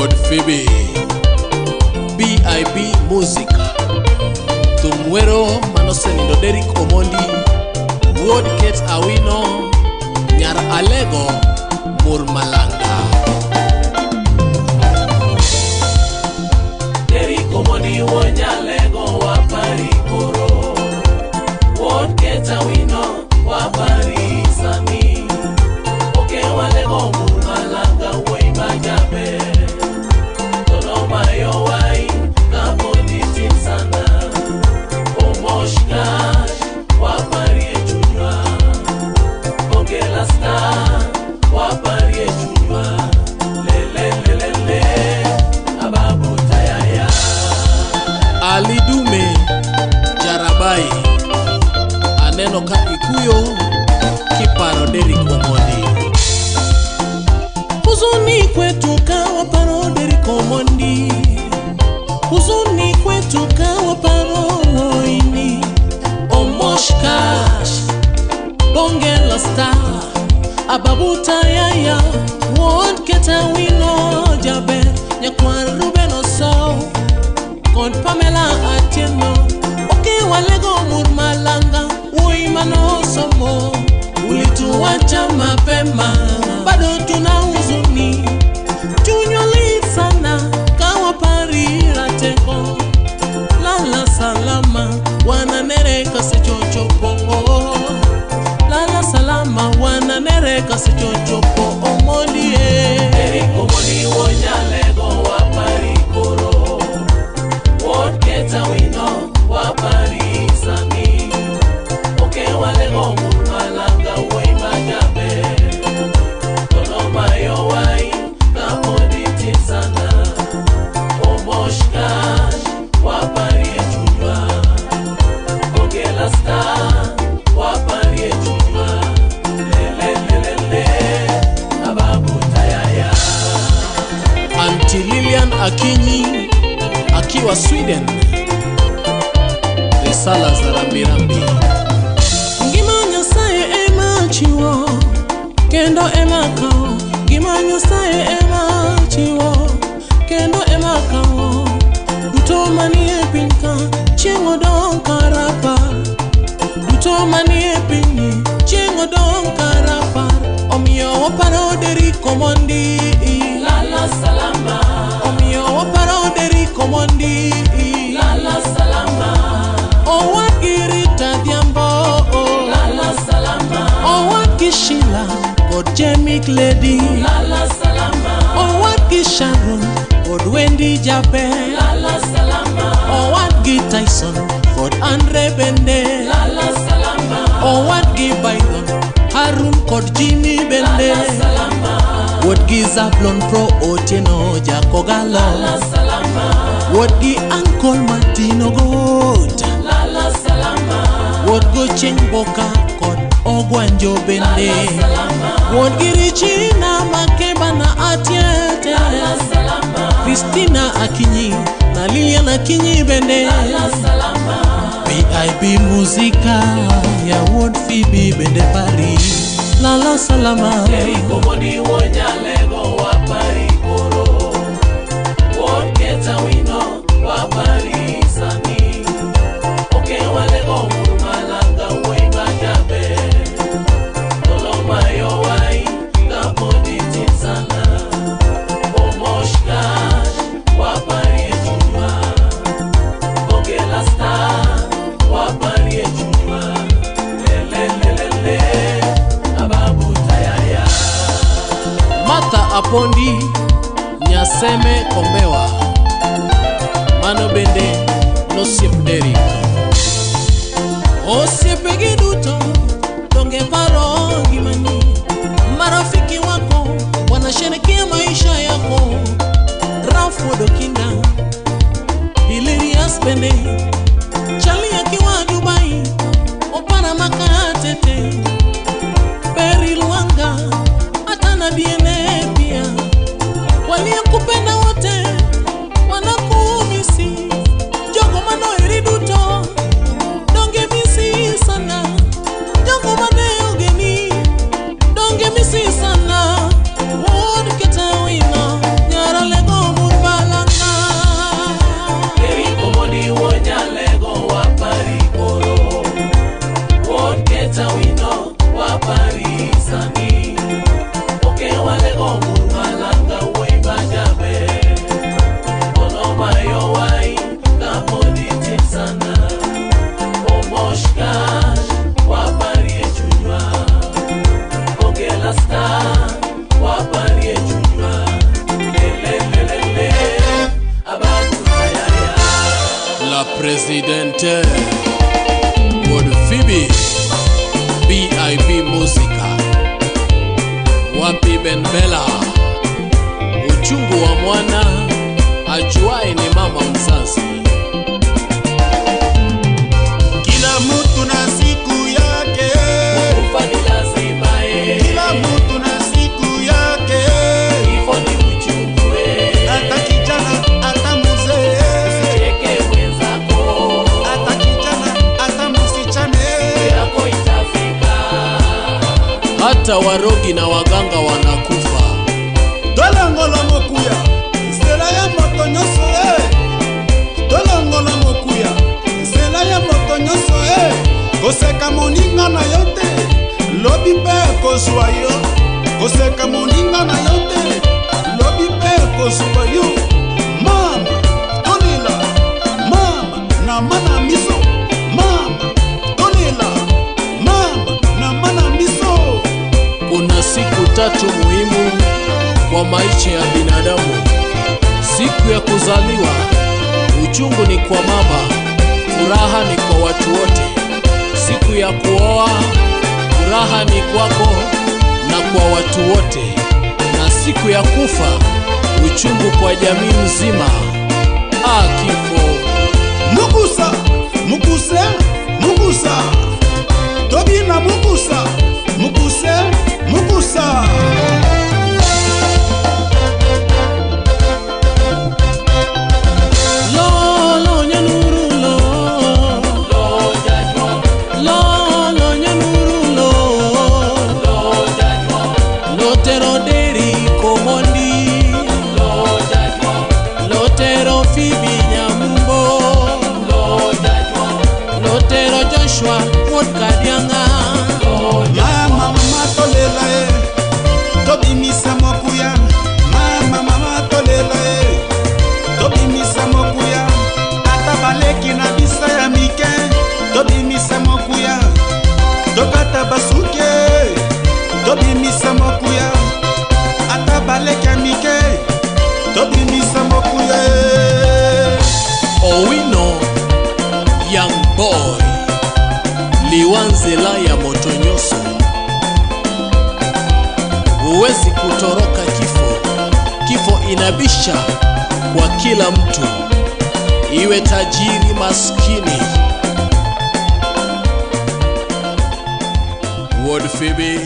Ward Phoebe BIB Music Tumwero Manosenindo Derrick Omondi Ward Kate Awino Nyar Alego Murmalanga Derrick Omondi Wonyalego Waparikoro Ward Kate Awino Waparisami Oke Walego Murmalanga Weima Jabe Tono Mayo Wai Kaponi Tinsana Omoshkash Wapari Echunwa Oke La Star Wapari Echunwa Lele Ababu Tayaya Ali Dume Jarabai Aneno ka ikuyo kiparo Derrick Omondi Huzuni kwetu kawa paro Derrick Omondi Huzuni kwetu kawa paro Moini Omoshkash Bonge La Star Ababu Tayaya Ward Kate Awino Jabe Nyakwar Ruben Oso Kod Pamela Atieno Oke Walego Murmalanga Uimano Somo Ulituacha mapema Bado tuna huzuni Tunyoli sana Kawa parira teko Lala salama Wananereka sechochopo Lala salama Wananereka sechochopo Omondi Derrick Omondi Wonyalego Waparikoro Ward Kate Awino Waparisami Oke Walego Murmalanga Weima Jabe Tono Mayo Wai Kaponi Tinsana Omoshkash Wapari Echunwa Oke La Star Wapari Echunwa Lele Ababu Tayaya Auntie Lilian Akinyi akiwa Sweden Risala za rambirambi Ngima Nyasaye ema chiwo Kendo ema kao Ngima Nyasaye ema chiwo Kendo ema kao Duto manie pinka Chengo don karapa Duto manie pinyi Chengo don karapa Omiyo waparo Derrick Omondi Lala salama Omiyo waparo Derrick Omondi Lala salama Owat Girita Diambo Lala salama Owat Kishila Kod Jemik Lady Lala salama Owat Kisharon Kod Wendy Jabe Lala salama Owat Gi Tyson Kod Andre Bende Lala salama Owat Gi Biden Harun Kod Jimmy Bende Lala salama Ward Gi Zablon Pro Otieno Jakogalo Lala salama Ward Gi Uncle Martino God Lala salama Ward Go Chengboka Kod Ogwanjo Bende Lala salama Ward Gi Regina Makeba na Atiete Lala salama Christina Akinyi na Lilian Akinyi Bende Lala salama BIB Musica ya Ward Phoebe Bende Paris Lala salama Derrick Omondi Wonyalego Waparikoro Ward Kate Awino Waparisami Oke Walego Murmalanga Weima Jabe Tono Mayo Wai Kaponi Tinsana Omoshkash Wapari Echunwa Oke La Star Wapari Echunwa Lele Ababu Tayaya Martha Apondi Nyaseme Kombewa Mano Bende Nosiep Derrick Osiepe giduto Donge paro gimani Marafiki wako Wanasherekea maisha yako Rafu Dokinda Hilarious Bende Chali akiwa Dubai Opana Makatete Peri Luanga Atana DNA pia Waliyekupenda wote Wanakumisi Jogo Mano Iriduto Donge misi sana Presidente Wod Phoebe BIP Muzika. Wapi Ben Bella? Uchungu wa mwana ajuaye ni mama mzazi. Kila mtu na siku yake, Kufa ni lazima kila mtu na siku yake. Kifo ni uchungu Hata kijana hata mzee, Usicheke mwenzako, hata kijana hata msichana, yako itafika. Hata warogi na waganga wanakufa. tolongola mokuya nzela ya moto nyonso tolongola mokuya nzela ya moto nyonso koseka moninga na yo te lobi mpe kozwa yo, koseka moninga na yo te lobi mpe kozwa yo. Mama tolela, mama na mana miso, mama tolela, mama na mana miso. Kuna siku tatu muhimu kwa maisha ya binadamu. Siku ya kuzaliwa, uchungu ni kwa mama, furaha ni kwa watu wote. Siku ya kuoa, furaha ni kwako na kwa watu wote. Na siku ya kufa, uchungu kwa jamii nzima. Kifo. Mukusa, mukuse, mukusa, tobina mukusa, mukuse, mukusa. Wod Kadianga. Mama tolela tobimisa mokuya. Mama tolela tobimisa mokuya. Ata baleki na bisa ya mike, tobimisa mokuya. Tokata basuke, tobimisa mokuya. Ata baleki ya mike, tobimisa mokuya. Owino Young Boy Liwanzela ya moto nyoso. Huwezi kutoroka kifo. Kifo inabisha kwa kila mtu, iwe tajiri maskini. Wod Phoebe